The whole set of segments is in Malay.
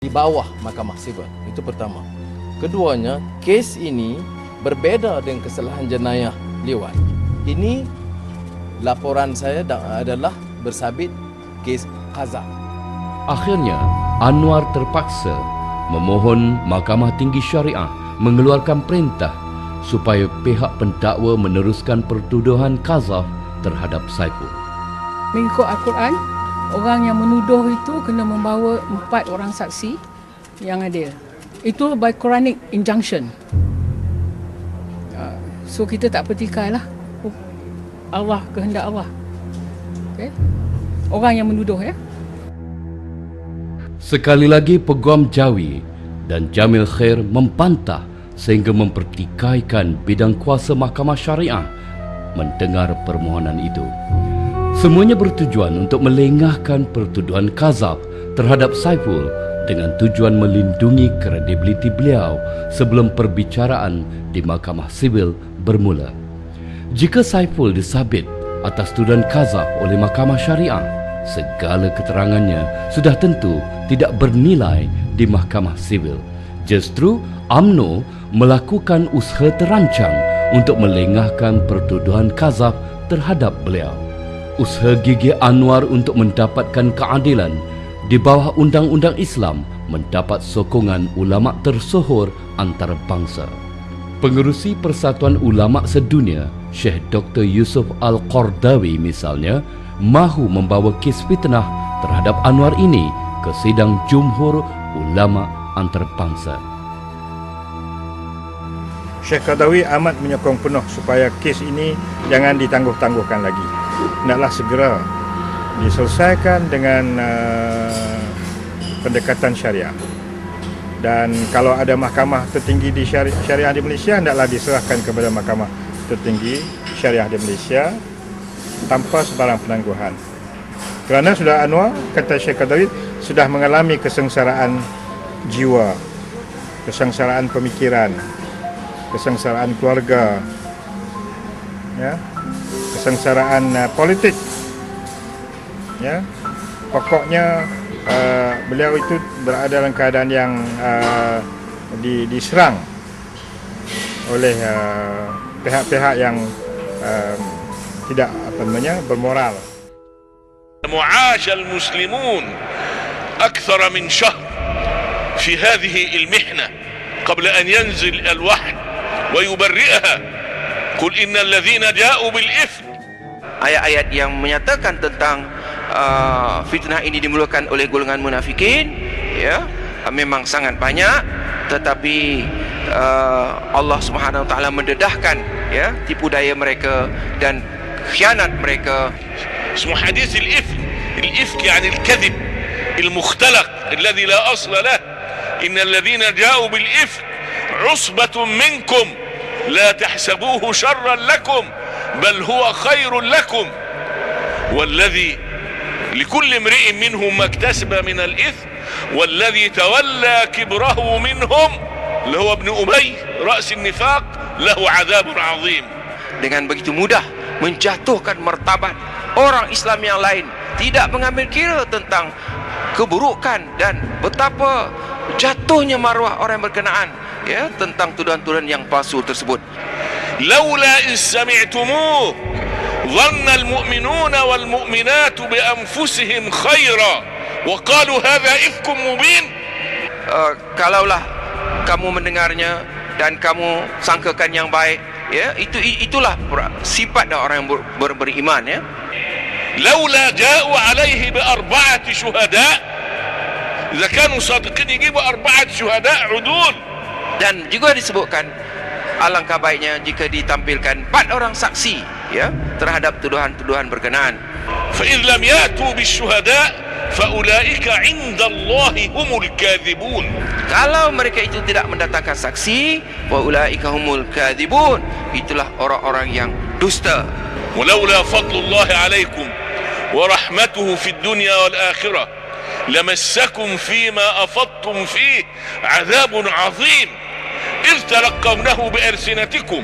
di bawah Mahkamah Sivil. Itu pertama. Keduanya, kes ini berbeda dengan kesalahan jenayah liwat. Ini laporan saya adalah bersabit kes qazaf. Akhirnya, Anwar terpaksa memohon Mahkamah Tinggi Syariah mengeluarkan perintah supaya pihak pendakwa meneruskan pertuduhan qazaf terhadap Saiful. Mengikut Al-Quran, orang yang menuduh itu kena membawa 4 orang saksi yang adil. Itu by Quranic injunction. So kita tak pertikailah. Allah, kehendak Allah. Okay? Orang yang menuduh, ya. Sekali lagi Peguam Jawi dan Jamil Khair membantah sehingga mempertikaikan bidang kuasa Mahkamah Syariah mendengar permohonan itu. Semuanya bertujuan untuk melengahkan pertuduhan qazaf terhadap Saiful dengan tujuan melindungi kredibiliti beliau sebelum perbicaraan di Mahkamah Sivil bermula. Jika Saiful disabit atas tuduhan qazaf oleh Mahkamah Syariah, segala keterangannya sudah tentu tidak bernilai di Mahkamah Sivil. Justru UMNO melakukan usaha terancang untuk melengahkan pertuduhan qazaf terhadap beliau. Usaha gigi Anwar untuk mendapatkan keadilan di bawah undang-undang Islam mendapat sokongan ulama tersohor antarabangsa. Pengerusi Persatuan Ulama Sedunia, Syekh Dr. Yusuf Al-Qardawi misalnya, mahu membawa kes fitnah terhadap Anwar ini ke sidang Jumhur Ulama Antarabangsa. Syekh Qardawi amat menyokong penuh supaya kes ini jangan ditangguh-tangguhkan lagi. Hendaklah segera diselesaikan dengan pendekatan syariah. Dan kalau ada mahkamah tertinggi di syariah di Malaysia, hendaklah diserahkan kepada mahkamah tertinggi syariah di Malaysia tanpa sebarang penangguhan. Kerana sudah Anwar, kata Syekh Qardawi, sudah mengalami kesengsaraan jiwa, kesengsaraan pemikiran, kesengsaraan keluarga, ya, kesengsaraan politik, ya. Pokoknya beliau itu berada dalam keadaan yang diserang oleh pihak-pihak yang tidak bermoral. معاش المسلمون أكثر من شهر في هذه المحنة قبل أن ينزل الوحي ويبرئها قل إن الذين جاءوا بالإثم. Ayat-ayat yang menyatakan tentang fitnah ini dimulakan oleh golongan munafikin, ya, memang sangat banyak, tetapi Allah Subhanahu Wa Taala mendedahkan, ya, tipu daya mereka dan khianat mereka. اسمه حديث الإفك. الإفك يعني الكذب المختلق الذي لا أصل له. إن الذين جاءوا بالإفك عصبة منكم لا تحسبوه شرا لكم بل هو خير لكم والذي لكل امرئ منهم ما اكتسب من الإثم والذي تولى كبره منهم اللي هو ابن أبي رأس النفاق له عذاب عظيم. Dengan begitu mudah menjatuhkan martabat orang Islam yang lain, tidak mengambil kira tentang keburukan dan betapa jatuhnya maruah orang yang berkenaan, ya, tentang tuduhan-tuduhan yang palsu tersebut. Laula in sami'tumuh dhanna al-mu'minuna wal-mu'minat bi anfusihim khaira wa qalu hadha ifkum mubin. Kalaulah kamu mendengarnya dan kamu sangkakan yang baik, ya, itulah sifat orang yang beriman, ya. لولا جاءوا عليه بأربعة شهداء إذا كانوا صادقين يجيبوا 4 شهداء عدول. Dan juga disebutkan alangkah baiknya jika ditampilkan 4 orang saksi, ya, terhadap tuduhan-tuduhan berkenaan. فإذ لم يأتوا بالشهداء فأولئك عند الله هم الكاذبون. Kalau mereka itu tidak mendatangkan saksi, فأولئك هم الكاذبون, itulah orang-orang yang dusta. ولولا فضل الله عليكم ورحمته في الدنيا والآخرة لمسكم فيما أفضتم فيه عذاب عظيم إذ تلقونه بألسنتكم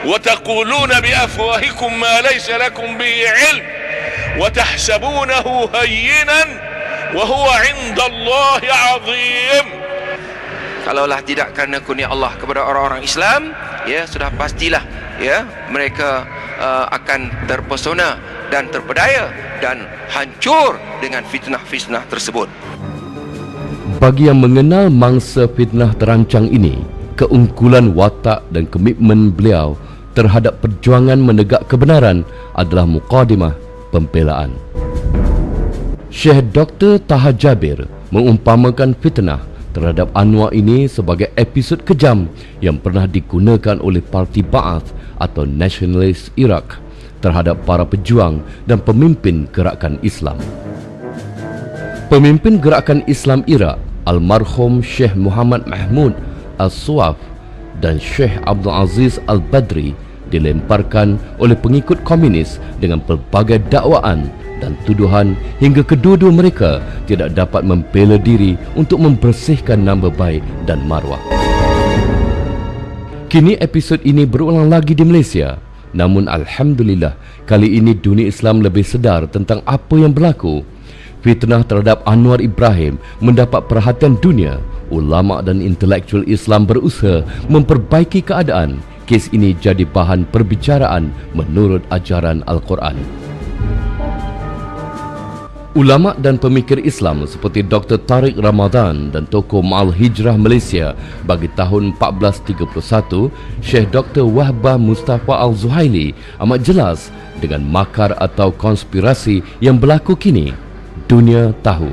وتقولون بأفواهكم ما ليس لكم به علم وتحسبونه هينا وهو عند الله عظيم. Kalaulah tidak kerana kurnia Allah kepada orang-orang Islam, ya sudah pastilah ya mereka akan terpesona dan terpedaya dan hancur dengan fitnah-fitnah tersebut. Bagi yang mengenal mangsa fitnah terancang ini, keunggulan watak dan komitmen beliau terhadap perjuangan menegak kebenaran adalah mukadimah pembelaan. Syekh Dr. Taha Jabir mengumpamakan fitnah terhadap Anwar ini sebagai episod kejam yang pernah digunakan oleh Parti Ba'ath atau Nasionalis Iraq terhadap para pejuang dan pemimpin gerakan Islam. Pemimpin gerakan Islam Iraq, almarhum Syekh Muhammad Mahmud Al-Suaf dan Syekh Abdul Aziz Al-Badri dilemparkan oleh pengikut komunis dengan pelbagai dakwaan dan tuduhan hingga kedua-dua mereka tidak dapat membela diri untuk membersihkan nama baik dan maruah. Kini episod ini berulang lagi di Malaysia. Namun alhamdulillah, kali ini dunia Islam lebih sedar tentang apa yang berlaku. Fitnah terhadap Anwar Ibrahim mendapat perhatian dunia. Ulama dan intelektual Islam berusaha memperbaiki keadaan. Kes ini jadi bahan perbicaraan menurut ajaran Al-Quran. Ulama dan pemikir Islam seperti Dr. Tariq Ramadan dan tokoh Ma'al Hijrah Malaysia bagi tahun 1431, Syekh Dr. Wahbah Mustafa Al-Zuhaili amat jelas dengan makar atau konspirasi yang berlaku kini. Dunia tahu.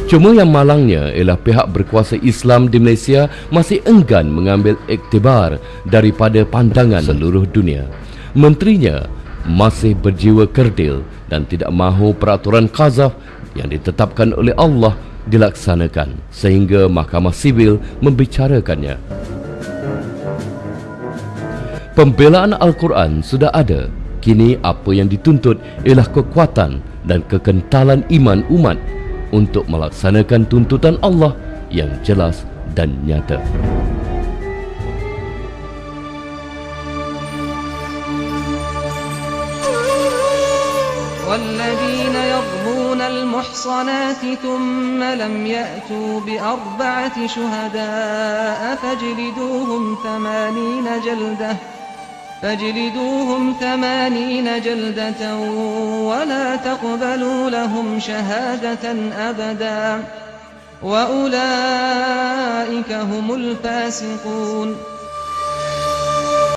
Cuma yang malangnya ialah pihak berkuasa Islam di Malaysia masih enggan mengambil iktibar daripada pandangan seluruh dunia. Menterinya masih berjiwa kerdil dan tidak mahu peraturan qazaf yang ditetapkan oleh Allah dilaksanakan sehingga Mahkamah Sivil membicarakannya. Pembelaan Al-Quran sudah ada. Kini apa yang dituntut ialah kekuatan dan kekentalan iman umat untuk melaksanakan tuntutan Allah yang jelas dan nyata. والذين يرمون المحصنات ثم لم يأتوا بأربعة شهداء فاجلدوهم 80 جلدة ولا تقبلوا لهم شهادة أبدا وأولئك هم الفاسقون.